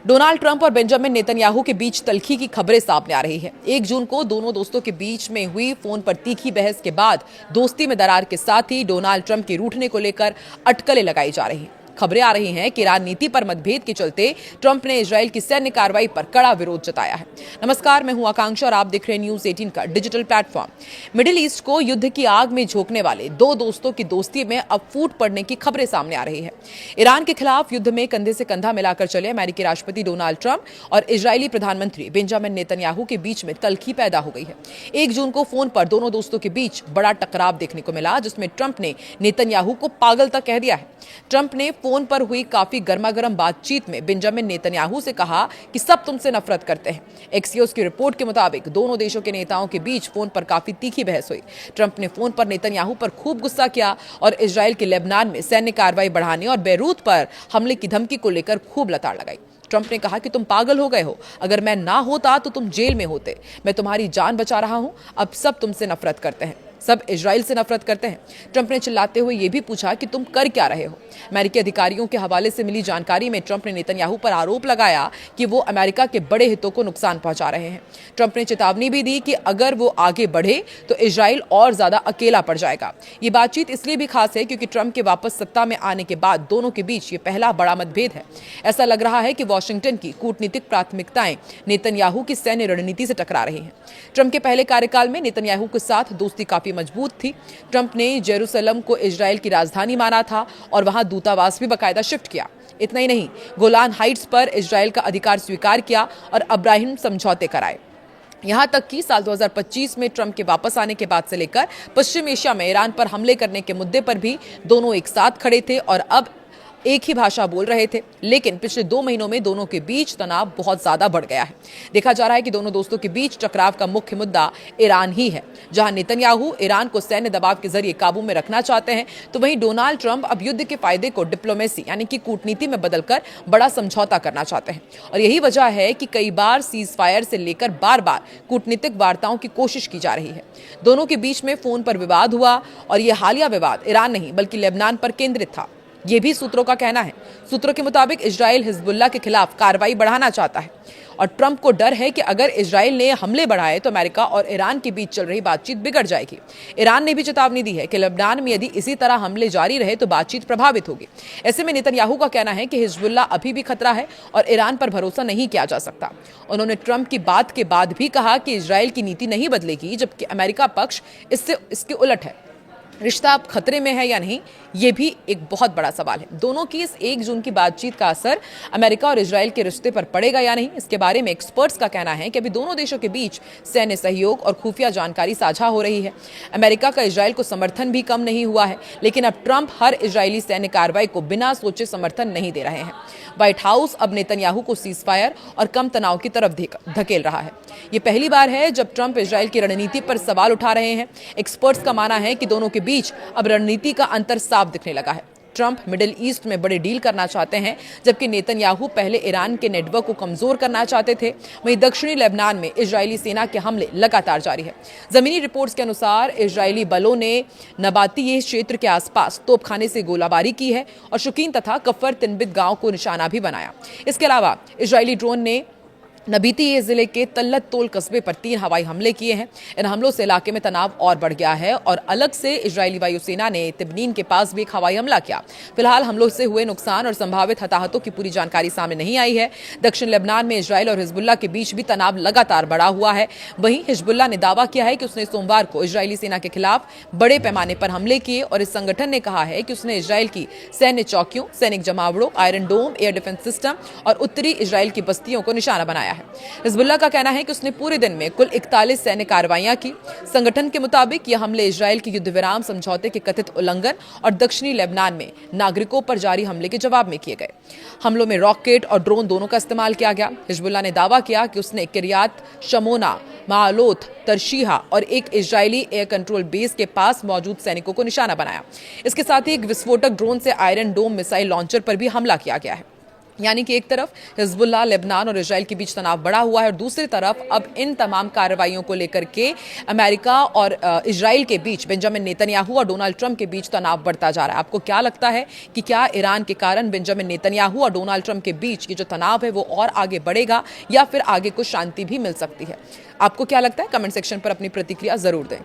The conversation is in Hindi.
डोनाल्ड ट्रंप और बेंजामिन नेतन्याहू के बीच तल्खी की खबरें सामने आ रही है। 1 जून को दोनों दोस्तों के बीच में हुई फोन पर तीखी बहस के बाद दोस्ती में दरार के साथ ही डोनाल्ड ट्रंप के रूठने को लेकर अटकलें लगाई जा रही हैं। खबरें आ रही हैं कि ईरान नीति पर मतभेद के चलते ट्रंप ने इजराइल की सैन्य कार्रवाई पर कड़ा विरोध जताया है। नमस्कार, मैं हूं आकांक्षा और आप देख रहे हैं न्यूज 18 का डिजिटल प्लेटफॉर्म। मिडिल ईस्ट को युद्ध की आग में झोंकने वाले दो दोस्तों की दोस्ती में अब फूट पड़ने की खबरें सामने आ रही है। ईरान के खिलाफ युद्ध में कंधे से कंधा मिलाकर चले अमेरिकी राष्ट्रपति डोनाल्ड ट्रंप और इजरायली प्रधानमंत्री बेंजामिन नेतन्याहू के बीच में तल्खी पैदा हो गई है। 1 जून को फोन पर दोनों दोस्तों के बीच बड़ा टकराव देखने को मिला, जिसमें ट्रंप ने नेतन्याहू को पागल तक कह दिया है। ट्रंप ने फोन पर हुई काफी गर्मागर्म बातचीत में बेंजामिन नेतन्याहू से कहा कि सब तुमसे नफरत करते हैं। एक्सियोस की रिपोर्ट के मुताबिक दोनों देशों के नेताओं के बीच फोन पर काफी तीखी बहस हुई। ट्रंप ने फोन पर नेतन्याहू पर खूब गुस्सा किया और इजराइल के लेबनान में सैन्य कार्रवाई बढ़ाने और बेरूत पर हमले की धमकी को लेकर खूब लताड़ लगाई। ट्रंप ने कहा कि तुम पागल हो गए हो, अगर मैं ना होता तो तुम जेल में होते। मैं तुम्हारी जान बचा रहा हूं, अब सब तुमसे नफरत करते हैं, सब इजराइल से नफरत करते हैं। ट्रंप ने चिल्लाते हुए यह भी पूछा कि तुम कर क्या रहे हो। अमेरिकी अधिकारियों के हवाले से मिली जानकारी में ट्रंप ने नेतन्याहू पर आरोप लगाया कि वो अमेरिका के बड़े हितों को नुकसान पहुंचा रहे हैं। ट्रंप ने चेतावनी भी दी कि अगर वो आगे बढ़े तो इजराइल और ज्यादा अकेला पड़ जाएगा। ये बातचीत इसलिए भी खास है क्योंकि ट्रंप के वापस सत्ता में आने के बाद दोनों के बीच ये पहला बड़ा मतभेद है। ऐसा लग रहा है कि वॉशिंगटन की कूटनीतिक प्राथमिकताएं नेतन्याहू की सैन्य रणनीति से टकरा रही हैं। ट्रंप के पहले कार्यकाल में नेतन्याहू के साथ दोस्ती काफी मजबूत थी। ट्रंप ने जेरूसलम को इजराइल की राजधानी माना था और वहां दूतावास भी बाकायदा शिफ्ट किया। इतना ही नहीं, गोलान हाइट्स पर इजराइल का अधिकार स्वीकार किया और अब्राहिम समझौते कराए। यहां तक कि साल 2025 में ट्रंप के वापस आने के बाद से लेकर पश्चिम एशिया में ईरान पर हमले करने के मुद्दे पर भी दोनों एक साथ खड़े थे और अब एक ही भाषा बोल रहे थे। लेकिन पिछले 2 महीनों में दोनों के बीच तनाव बहुत ज्यादा बढ़ गया है। देखा जा रहा है कि दोनों दोस्तों के बीच टकराव का मुख्य मुद्दा ईरान ही है। जहां नेतन्याहू ईरान को सैन्य दबाव के जरिए काबू में रखना चाहते हैं, तो वहीं डोनाल्ड ट्रंप अब युद्ध के फायदे को डिप्लोमेसी यानी कि कूटनीति में बदलकर बड़ा समझौता करना चाहते हैं। और यही वजह है कि कई बार सीज फायर से लेकर बार बार कूटनीतिक वार्ताओं की कोशिश की जा रही है। दोनों के बीच में फोन पर विवाद हुआ और यह हालिया विवाद ईरान नहीं बल्कि लेबनान पर केंद्रित था। ये भी सूत्रों का कहना है। सूत्रों के मुताबिक इजराइल हिजबुल्लाह के खिलाफ कार्रवाई बढ़ाना चाहता है और ट्रंप को डर है कि अगर इजराइल ने हमले बढ़ाए तो अमेरिका और ईरान के बीच चल रही बातचीत बिगड़ जाएगी। ईरान ने भी चेतावनी दी है कि लेबनान में यदि इसी तरह हमले जारी रहे तो बातचीत प्रभावित होगी। ऐसे में नेतन्याहू का कहना है कि हिजबुल्लाह अभी भी खतरा है और ईरान पर भरोसा नहीं किया जा सकता। उन्होंने ट्रंप की बात के बाद भी कहा कि इजराइल की नीति नहीं बदलेगी, जबकि अमेरिका पक्ष इसके उलट है। रिश्ता अब खतरे में है या नहीं, ये भी एक बहुत बड़ा सवाल है। दोनों की इस 1 जून की बातचीत का असर अमेरिका और इजराइल के रिश्ते पर पड़ेगा या नहीं, इसके बारे में एक्सपर्ट्स का कहना है कि अभी दोनों देशों के बीच सैन्य सहयोग और खुफिया जानकारी साझा हो रही है। अमेरिका का इजराइल को समर्थन भी कम नहीं हुआ है, लेकिन अब ट्रंप हर इजरायली सैन्य कार्रवाई को बिना सोचे समर्थन नहीं दे रहे हैं। व्हाइट हाउस अब नेतन्याहू को सीज फायर और कम तनाव की तरफ धकेल रहा है। ये पहली बार है जब ट्रंप इजराइल की रणनीति पर सवाल उठा रहे हैं। एक्सपर्ट्स का मानना है कि दोनों के बीच अब रणनीति का अंतर साफ दिखने लगा है। ट्रंप मिडिल ईस्ट में बड़े डील करना चाहते हैं, जबकि नेतन्याहू पहले ईरान के नेटवर्क को कमजोर करना चाहते थे। वहीं दक्षिणी लेबनान में इजरायली सेना के हमले लगातार जारी है। जमीनी रिपोर्ट्स के अनुसार इजरायली बलों ने नबातिये क्षेत्र के आसपास तोपखाने से गोलाबारी की है और शुकीन तथा कफर तिनबित गांव को निशाना भी बनाया। इसके अलावा इजरायली ड्रोन ने नबातिये जिले के तल्लत तोल कस्बे पर 3 हवाई हमले किए हैं। इन हमलों से इलाके में तनाव और बढ़ गया है और अलग से इजरायली वायुसेना ने तिब्नीन के पास भी एक हवाई हमला किया। फिलहाल हमलों से हुए नुकसान और संभावित हताहतों की पूरी जानकारी सामने नहीं आई है। दक्षिण लेबनान में इजराइल और हिजबुल्लाह के बीच भी तनाव लगातार बढ़ा हुआ है। वहीं हिजबुल्लाह ने दावा किया है कि उसने सोमवार को इजरायली सेना के खिलाफ बड़े पैमाने पर हमले किए और इस संगठन ने कहा है कि उसने इजराइल की सैन्य चौकियों, सैनिक जमावड़ों, आयरन डोम, एयर डिफेंस सिस्टम और उत्तरी इजराइल की बस्तियों को निशाना बनाया है। हिजबुल्लाह का कहना है कि उसने पूरे दिन में कुल 41 सैन्य कार्रवाइयां की। संगठन के मुताबिक यह हमले इजराइल के युद्ध विराम समझौते के कथित उल्लंघन और दक्षिणी लेबनान में नागरिकों पर जारी हमले के जवाब में किए गए। हमलों में रॉकेट और ड्रोन दोनों का इस्तेमाल किया गया। हिजबुल्लाह ने दावा किया कि उसने किरियात शमोना, मालोथ, तरशीहा और एक इजरायली एयर कंट्रोल बेस के पास मौजूद सैनिकों को निशाना बनाया। इसके साथ ही एक विस्फोटक ड्रोन से आयरन डोम मिसाइल लॉन्चर पर भी हमला किया गया है। यानी कि एक तरफ हिजबुल्लाह, लेबनान और इजराइल के बीच तनाव बढ़ा हुआ है और दूसरी तरफ अब इन तमाम कार्रवाइयों को लेकर के अमेरिका और इजराइल के बीच बेंजामिन नेतन्याहू और डोनाल्ड ट्रंप के बीच तनाव बढ़ता जा रहा है। आपको क्या लगता है कि क्या ईरान के कारण बेंजामिन नेतन्याहू और डोनाल्ड ट्रंप के बीच ये जो तनाव है वो और आगे बढ़ेगा या फिर आगे कुछ शांति भी मिल सकती है? आपको क्या लगता है? कमेंट सेक्शन पर अपनी प्रतिक्रिया जरूर दें।